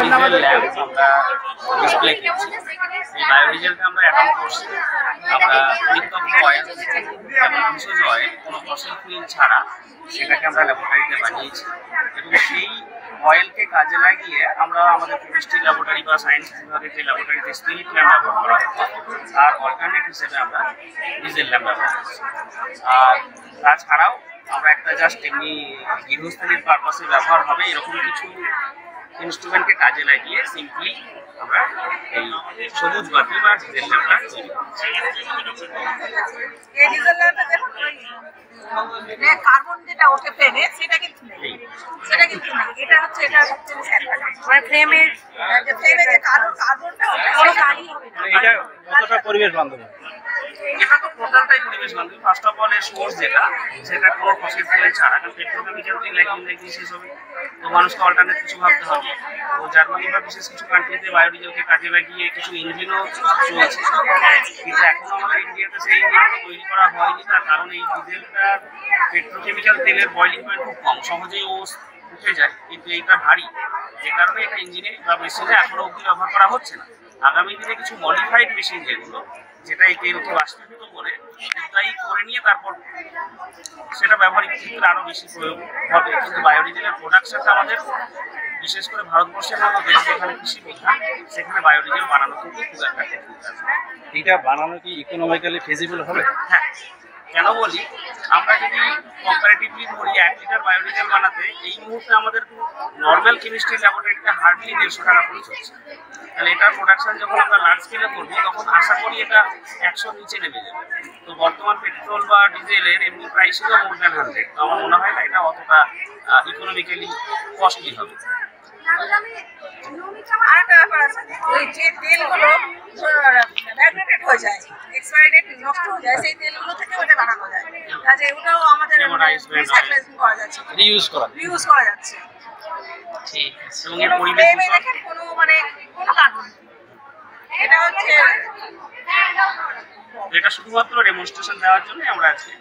Diesel lamp আমরা display করছি। এই বায়োডিজেলকে আমরা অ্যাডাপ্ট করছি। আমরা পরিত্যক্ত অয়েল যেমন ভেষজ অয়েল কোনো ফসিল ফুয়েল ছাড়া সেটাকে আমরা ল্যাবরেটরিতে বানিয়েছি এবং সেই অয়েলকে কাজে লাগিয়ে আমরা আমাদের কেমিস্ট্রি ল্যাবরেটরি বা সায়েন্স বিভাগের যে ল্যাবরেটরিতে স্পিরিট ল্যাম্প ব্যবহার করা হতো তার অল্টারনেট হিসেবে আমরা ডিজেল ল্যাম্প ব্যবহার করছি। আর তাছাড়াও আমরা একটা জাস্ট এমনি গৃহস্থালির পারপাসে ব্যবহার হবে এরকম কিছু ইনস্ট্রুমেন্টকে কাজে লাগিয়ে সিম্পলি আমরা এই সবুজ বাতি বা ডিজেল ল্যাম্পটা তৈরি করছি। কার্বন যেটা ওঠে ফ্লেমে সেটা কিন্তু নেই, এটা হচ্ছে মানে ফ্লেমের যে ফ্লেমে যে কার্বনটা ওঠে সেটা এটা কতটা পরিবেশ বান্ধব? এটা তো টোটালটাই পরিবেশ বান্ধব। ফার্স্ট অফ অল এর সোর্স সেটা কোনো ফসিল ফুয়েল ছাড়া, কারণ পেট্রোকেমিক্যাল তেল একদিন শেষ হবে, তো মানুষকে অল্টারনেট কিছু ভাবতে হবে। তো জার্মানি বা বিশেষ কিছু কান্ট্রিতে বায়োডিজেলকে কাজে লাগিয়ে কিছু ইঞ্জিনও চলছে, কিন্তু এখনো আমাদের ইন্ডিয়াতে সেই ইঞ্জিনটা তৈরি করা হয়নি। তার কারণ এই ডিজেলটা পেট্রোকেমিক্যাল তেলের বয়লিং পয়েন্ট খুব কম, সহজেই ও উঠে যায়, কিন্তু এইটা ভারী, যে কারণে এটা ইঞ্জিনে বা মেশিনে এখনো অব্দি ব্যবহার করা হচ্ছে না। আগামী দিনে কিছু মডিফাইড মেশিন যেটা এই তেলকে বাষ্পীভূত করে এটাই করে নিয়ে তারপর সেটা ব্যবহারিক ক্ষেত্রে আরো বেশি প্রয়োগ হবে। কিন্তু বায়োডিজেলের প্রোডাকশনটা আমাদের বিশেষ করে ভারতবর্ষের মতো দেশ যেখানে কৃষি প্রধান, সেখানে বায়োডিজেল বানানো কিন্তু খুব একটা কঠিন কাজ। এটা বানানো কি ইকোনমিক্যালি ফিজিবল হবে? হ্যাঁ, কেন বলি, আমরা যদি কম্পারেটিভলি ধরি 1 লিটার বায়োডিজেল বানাতে এই মুহূর্তে আমাদের নর্মাল কেমিস্ট্রি ল্যাবরেটরিতে হার্ডলি 150 টাকা খরচ হচ্ছে। তাহলে এটার প্রোডাকশন যখন আমরা লার্জ স্কেলে করবো তখন আশা করি এটা 100 নিচে নেমে যাবে। তো বর্তমান পেট্রোল বা ডিজেলের এমনি প্রাইস ছিল মোর দ্যান 100, তো আমার মনে হয় না এটা অতটা ইকোনমিক্যালি কস্টলি হবে। আরেকটা ব্যাপার আছে, ওই যে তেলগুলো ম্যাগনেটেড হয়ে যায়, এক্সপায়ারি ডেট নষ্ট হয়ে যায়, সেই তেলগুলো থেকে ওটা বানানো যায়, কাজে ওটাও আমাদের রিসাইক্লিং করা যাচ্ছে, রিউজ করা যাচ্ছে। ঠিক, এবং এর পরিবেশ দেখেন কোনো মানে কোনো কার্বন, এটা হচ্ছে এটা শুধুমাত্র ডেমনস্ট্রেশন দেওয়ার জন্য আমরা আজকে